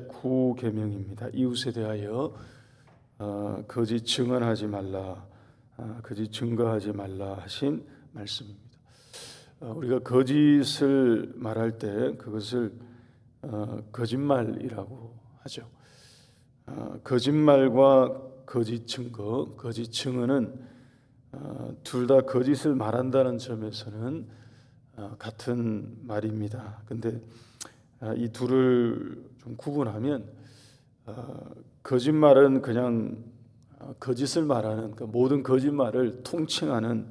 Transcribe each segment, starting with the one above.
구계명입니다. 이웃에 대하여 거짓 증언하지 말라, 거짓 증거하지 말라 하신 말씀입니다. 우리가 거짓을 말할 때 그것을 거짓말이라고 하죠. 거짓말과 거짓 증거, 거짓 증언은 둘 다 거짓을 말한다는 점에서는 같은 말입니다. 근데 이 둘을 좀 구분하면 거짓말은 그냥 거짓을 말하는, 그러니까 모든 거짓말을 통칭하는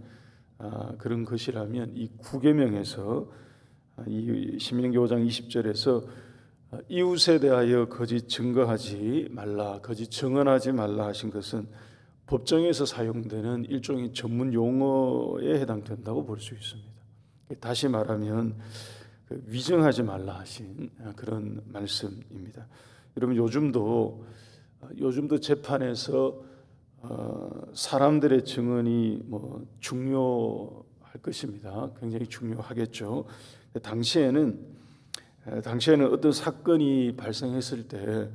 그런 것이라면, 이 구계명에서 이 신명기 5장 20절에서 이웃에 대하여 거짓 증거하지 말라, 거짓 증언하지 말라 하신 것은 법정에서 사용되는 일종의 전문 용어에 해당된다고 볼 수 있습니다. 다시 말하면 위증하지 말라 하신 그런 말씀입니다. 여러분, 요즘도 재판에서 사람들의 증언이 중요할 것입니다. 굉장히 중요하겠죠. 당시에는 어떤 사건이 발생했을 때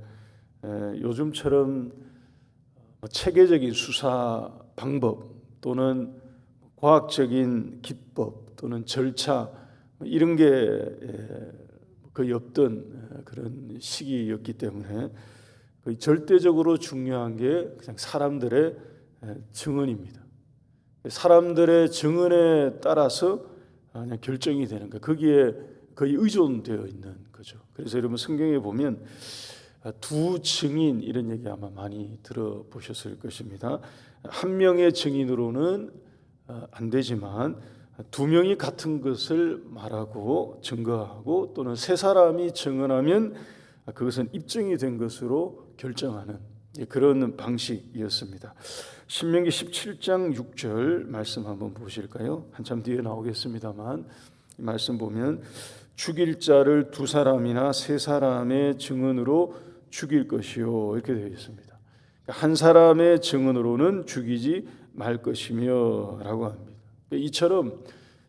요즘처럼 체계적인 수사 방법 또는 과학적인 기법 또는 절차 이런 게 거의 없던 그런 시기였기 때문에 거의 절대적으로 중요한 게 그냥 사람들의 증언입니다. 사람들의 증언에 따라서 그냥 결정이 되는 거, 거기에 거의 의존되어 있는 거죠. 그래서 여러분, 성경에 보면 두 증인 이런 얘기 아마 많이 들어보셨을 것입니다. 한 명의 증인으로는 안 되지만 두 명이 같은 것을 말하고 증거하고, 또는 세 사람이 증언하면 그것은 입증이 된 것으로 결정하는 그런 방식이었습니다. 신명기 17장 6절 말씀 한번 보실까요? 한참 뒤에 나오겠습니다만 이 말씀 보면 죽일 자를 두 사람이나 세 사람의 증언으로 죽일 것이요, 이렇게 되어 있습니다. 한 사람의 증언으로는 죽이지 말 것이며 라고 합니다. 이처럼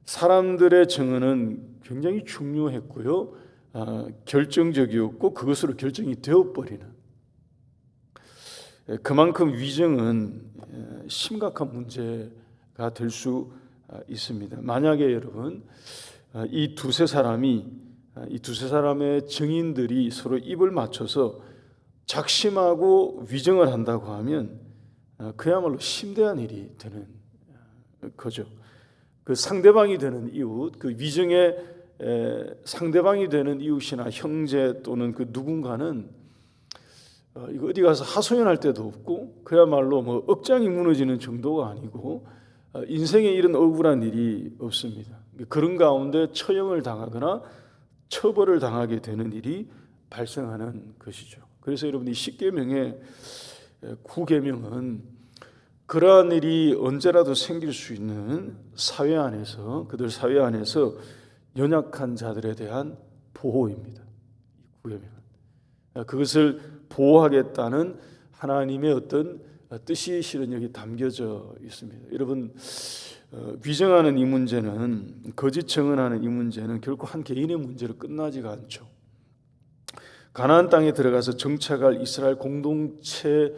사람들의 증언은 굉장히 중요했고요, 결정적이었고 그것으로 결정이 되어버리는, 그만큼 위증은 심각한 문제가 될 수 있습니다. 만약에 여러분, 이 두세 사람의 증인들이 서로 입을 맞춰서 작심하고 위증을 한다고 하면 그야말로 심대한 일이 되는 거죠. 그 상대방이 되는 이웃, 그 위증의 상대방이 되는 이웃이나 형제 또는 그 누군가는 이거 어디 가서 하소연할 데도 없고, 그야말로 억장이 무너지는 정도가 아니고 인생에 이런 억울한 일이 없습니다. 그런 가운데 처형을 당하거나 처벌을 당하게 되는 일이 발생하는 것이죠. 그래서 여러분, 이 10계명의 9계명은 그러한 일이 언제라도 생길 수 있는 사회 안에서, 그들 사회 안에서 연약한 자들에 대한 보호입니다. 9계명은 그것을 보호하겠다는 하나님의 어떤 뜻이 실은 여기 담겨져 있습니다. 여러분, 위증하는 이 문제는, 거짓 증언하는 이 문제는 결코 한 개인의 문제로 끝나지가 않죠. 가나안 땅에 들어가서 정착할 이스라엘 공동체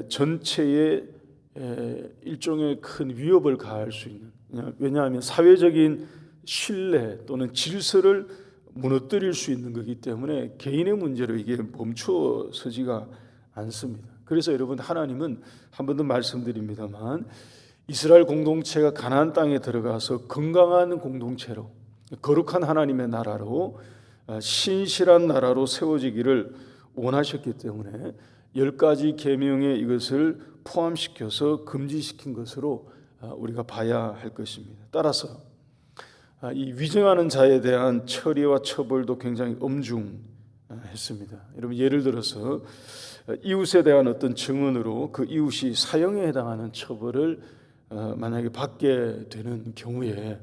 전체에 일종의 큰 위협을 가할 수 있는, 왜냐하면 사회적인 신뢰 또는 질서를 무너뜨릴 수 있는 거기 때문에 개인의 문제로 이게 멈추어서지가 않습니다. 그래서 여러분, 하나님은 한 번 더 말씀드립니다만 이스라엘 공동체가 가나안 땅에 들어가서 건강한 공동체로, 거룩한 하나님의 나라로, 신실한 나라로 세워지기를 원하셨기 때문에 10가지 계명에 이것을 포함시켜서 금지시킨 것으로 우리가 봐야 할 것입니다. 따라서 이 위증하는 자에 대한 처리와 처벌도 굉장히 엄중했습니다. 여러분, 예를 들어서 이웃에 대한 어떤 증언으로 그 이웃이 사형에 해당하는 처벌을 만약에 받게 되는 경우에,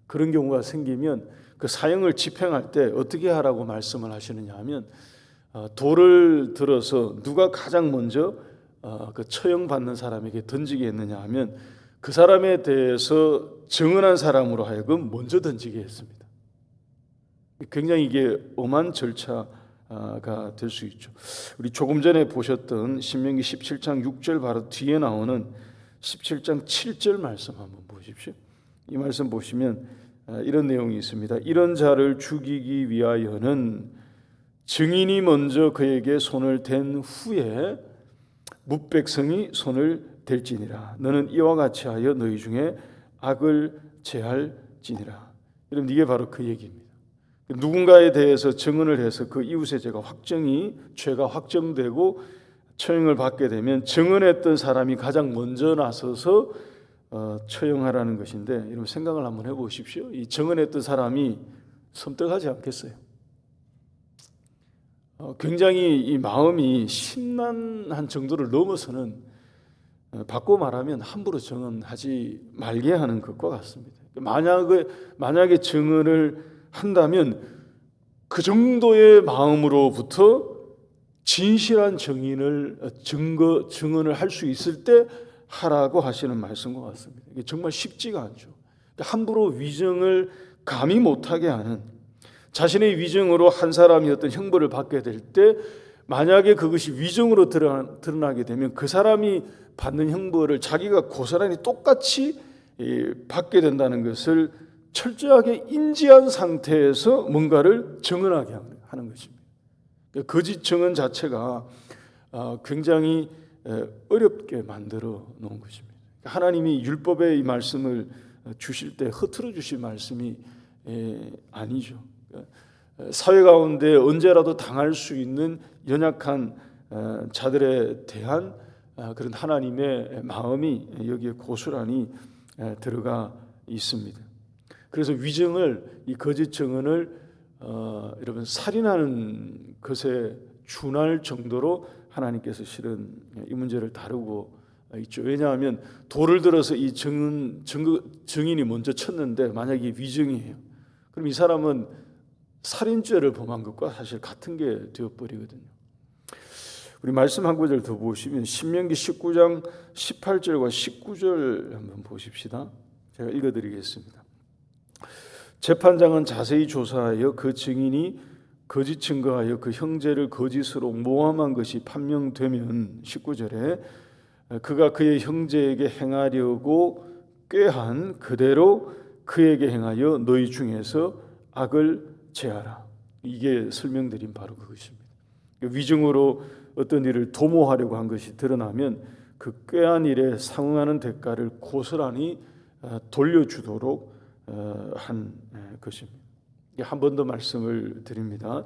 그런 경우가 생기면 그 사형을 집행할 때 어떻게 하라고 말씀을 하시느냐 하면, 돌을 들어서 누가 가장 먼저 그 처형받는 사람에게 던지게 했느냐 하면 그 사람에 대해서 증언한 사람으로 하여금 먼저 던지게 했습니다. 굉장히 이게 엄한 절차 될 수 있죠. 우리 조금 전에 보셨던 신명기 17장 6절 바로 뒤에 나오는 17장 7절 말씀 한번 보십시오. 이 말씀 보시면 이런 내용이 있습니다. 이런 자를 죽이기 위하여는 증인이 먼저 그에게 손을 댄 후에 뭇백성이 손을 댈지니라. 너는 이와 같이 하여 너희 중에 악을 제할지니라. 여러분, 이게 바로 그 얘기입니다. 누군가에 대해서 증언을 해서 그 이웃의 죄가 확정되고 처형을 받게 되면 증언했던 사람이 가장 먼저 나서서 처형하라는 것인데, 여러분 생각을 한번 해보십시오. 이 증언했던 사람이 섬뜩하지 않겠어요? 굉장히 이 마음이 심란한 정도를 넘어서는, 바꿔 말하면 함부로 증언하지 말게 하는 것과 같습니다. 만약에 증언을 한다면 그 정도의 마음으로부터 진실한 증언을 할 수 있을 때 하라고 하시는 말씀과 같습니다. 이게 정말 쉽지가 않죠. 함부로 위증을 감히 못하게 하는, 자신의 위증으로 한 사람이 어떤 형벌을 받게 될 때 만약에 그것이 위증으로 드러나게 되면 그 사람이 받는 형벌을 자기가 고스란히 똑같이 받게 된다는 것을 철저하게 인지한 상태에서 뭔가를 증언하게 하는 것입니다. 거짓 증언 자체가 굉장히 어렵게 만들어 놓은 것입니다. 하나님이 율법의 이 말씀을 주실 때 흐트러 주실 말씀이 아니죠. 사회 가운데 언제라도 당할 수 있는 연약한 자들에 대한 그런 하나님의 마음이 여기에 고스란히 들어가 있습니다. 그래서 위증을, 이 거짓 증언을 여러분 살인하는 것에 준할 정도로 하나님께서 실은 이 문제를 다루고 있죠. 왜냐하면 돌을 들어서 이 증인이 먼저 쳤는데 만약에 위증이에요. 그럼 이 사람은 살인죄를 범한 것과 사실 같은 게 되어버리거든요. 우리 말씀 한 구절 더 보시면 신명기 19장 18절과 19절 한번 보십시다. 제가 읽어드리겠습니다. 재판장은 자세히 조사하여 그 증인이 거짓 증거하여 그 형제를 거짓으로 모함한 것이 판명되면 19절에 그가 그의 형제에게 행하려고 꾀한 그대로 그에게 행하여 너희 중에서 악을 제하라. 이게 설명드린 바로 그것입니다. 위증으로 어떤 일을 도모하려고 한 것이 드러나면 그 꾀한 일에 상응하는 대가를 고스란히 돌려주도록 한 것입니다. 한 번 더 말씀을 드립니다.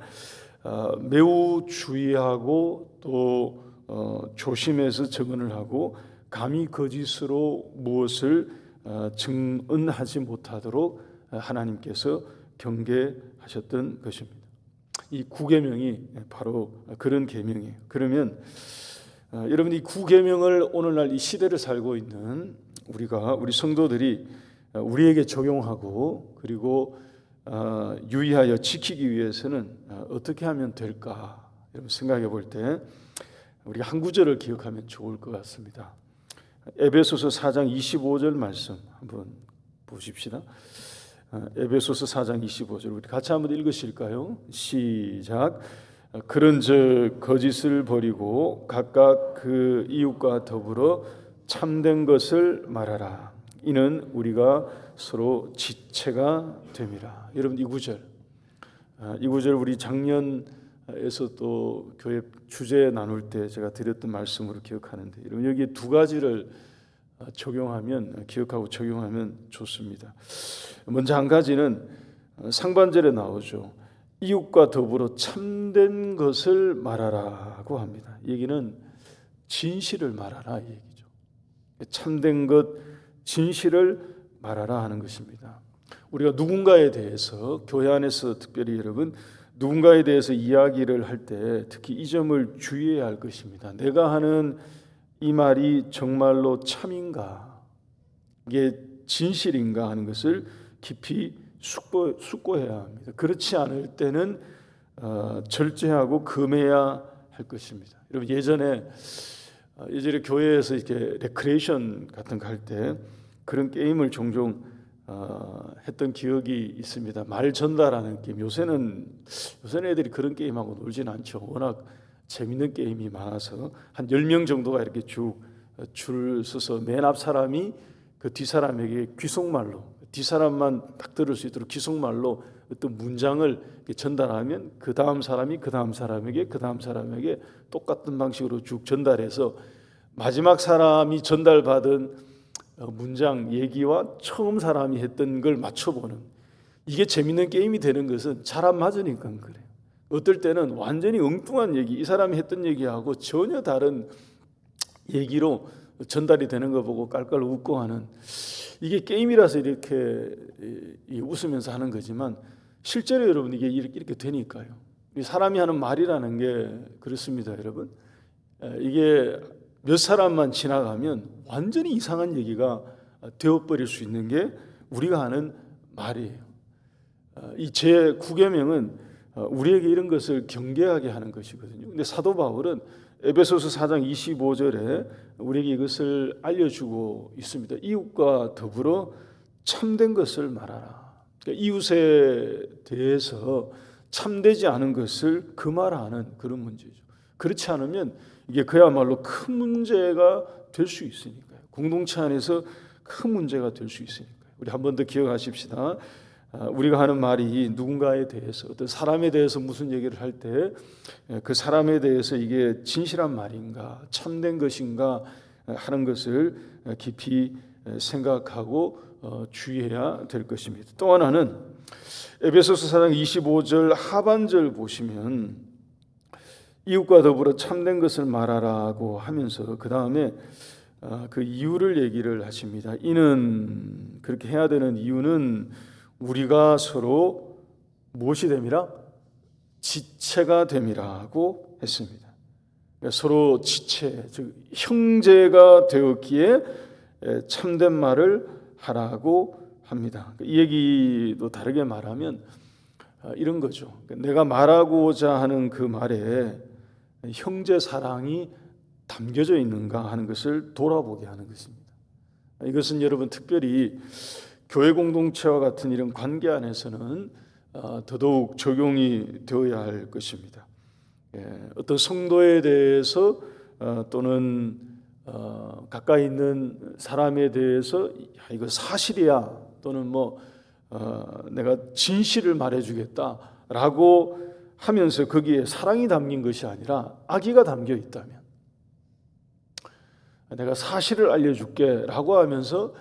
매우 주의하고 또 조심해서 증언을 하고 감히 거짓으로 무엇을 증언하지 못하도록 하나님께서 경계하셨던 것입니다. 이 9계명이 바로 그런 계명이에요. 그러면 여러분, 이 9계명을 오늘날 이 시대를 살고 있는 우리 성도들이 우리에게 적용하고 그리고 유의하여 지키기 위해서는 어떻게 하면 될까? 여러분 생각해 볼 때 우리가 한 구절을 기억하면 좋을 것 같습니다. 에베소서 4장 25절 말씀 한번 보십시다. 에베소서 4장 25절 우리 같이 한번 읽으실까요? 시작. 그런즉 거짓을 버리고 각각 그 이웃과 더불어 참된 것을 말하라. 이는 우리가 서로 지체가 됨이라. 여러분 이 구절 우리 작년에서 또 교회 주제 나눌 때 제가 드렸던 말씀으로 기억하는데, 여러분 여기 두 가지를 기억하고 적용하면 좋습니다. 먼저 한 가지는 상반절에 나오죠. 이웃과 더불어 참된 것을 말하라고 합니다. 얘기는 진실을 말하라 이 얘기죠. 참된 것, 진실을 말하라 하는 것입니다. 우리가 누군가에 대해서 교회 안에서 특별히 여러분 누군가에 대해서 이야기를 할 때 특히 이 점을 주의해야 할 것입니다. 내가 하는 이 말이 정말로 참인가, 이게 진실인가 하는 것을 깊이 숙고해야 합니다. 그렇지 않을 때는 절제하고 금해야 할 것입니다. 여러분 예전에 교회에서 이렇게 레크레이션 같은 거 할 때 그런 게임을 종종 했던 기억이 있습니다. 말 전달하는 게임. 요새는 애들이 그런 게임하고 놀진 않죠. 워낙 재밌는 게임이 많아서 한 10명 정도가 이렇게 쭉 줄 서서 맨 앞 사람이 그 뒤 사람에게 귀속말로, 뒤 사람만 딱 들을 수 있도록 귀속말로 어떤 문장을 전달하면 그 다음 사람이 그 다음 사람에게 그 다음 사람에게 똑같은 방식으로 쭉 전달해서 마지막 사람이 전달받은 문장 얘기와 처음 사람이 했던 걸 맞춰보는, 이게 재밌는 게임이 되는 것은 잘 안 맞으니까 그래요. 어떨 때는 완전히 엉뚱한 얘기, 이 사람이 했던 얘기하고 전혀 다른 얘기로 전달이 되는 거 보고 깔깔 웃고 하는, 이게 게임이라서 이렇게 웃으면서 하는 거지만 실제로 여러분 이게 이렇게 되니까요. 사람이 하는 말이라는 게 그렇습니다, 여러분. 이게 몇 사람만 지나가면 완전히 이상한 얘기가 되어버릴 수 있는 게 우리가 하는 말이에요. 이 제9계명은 우리에게 이런 것을 경계하게 하는 것이거든요. 근데 사도 바울은 에베소서 4장 25절에 우리에게 이것을 알려주고 있습니다. 이웃과 더불어 참된 것을 말하라. 그러니까 이웃에 대해서 참되지 않은 것을 금하라는 그런 문제죠. 그렇지 않으면 이게 그야말로 큰 문제가 될 수 있으니까요. 공동체 안에서 큰 문제가 될 수 있으니까요. 우리 한 번 더 기억하십시다. 우리가 하는 말이 누군가에 대해서, 어떤 사람에 대해서 무슨 얘기를 할 때 그 사람에 대해서 이게 진실한 말인가, 참된 것인가 하는 것을 깊이 생각하고 주의해야 될 것입니다. 또 하나는 에베소서 4장 25절 하반절 보시면 이웃과 더불어 참된 것을 말하라고 하면서 그 다음에 그 이유를 얘기를 하십니다. 이는, 그렇게 해야 되는 이유는 우리가 서로 무엇이 됨이라? 지체가 됨이라고 했습니다. 서로 지체, 즉 형제가 되었기에 참된 말을 하라고 합니다. 이 얘기도 다르게 말하면 이런 거죠. 내가 말하고자 하는 그 말에 형제 사랑이 담겨져 있는가 하는 것을 돌아보게 하는 것입니다. 이것은 여러분 특별히 교회 공동체와 같은 이런 관계 안에서는 더더욱 적용이 되어야 할 것입니다. 어떤 성도에 대해서 또는 가까이 있는 사람에 대해서 이거 사실이야, 또는 내가 진실을 말해주겠다라고 하면서 거기에 사랑이 담긴 것이 아니라 악의가 담겨 있다면, 내가 사실을 알려줄게라고 하면서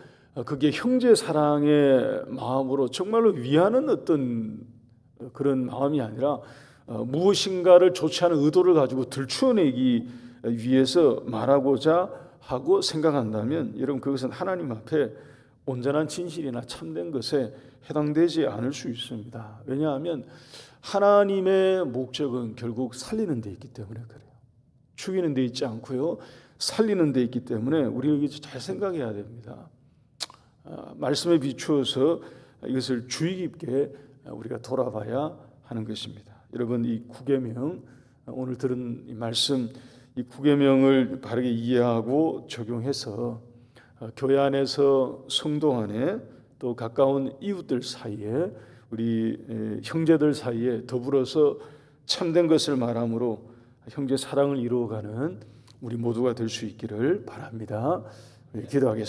그게 형제 사랑의 마음으로 정말로 위하는 어떤 그런 마음이 아니라 무엇인가를 좋지 않은 의도를 가지고 들추어내기 위해서 말하고자 하고 생각한다면 여러분 그것은 하나님 앞에 온전한 진실이나 참된 것에 해당되지 않을 수 있습니다. 왜냐하면 하나님의 목적은 결국 살리는 데 있기 때문에 그래요. 죽이는 데 있지 않고요, 살리는 데 있기 때문에 우리가 잘 생각해야 됩니다. 말씀에 비추어서 이것을 주의 깊게 우리가 돌아봐야 하는 것입니다. 여러분 이 9계명, 오늘 들은 이 말씀, 이 9계명을 바르게 이해하고 적용해서 교회 안에서 성도 안에 또 가까운 이웃들 사이에 우리 형제들 사이에 더불어서 참된 것을 말함으로 형제 사랑을 이루어가는 우리 모두가 될 수 있기를 바랍니다. 기도하겠습니다.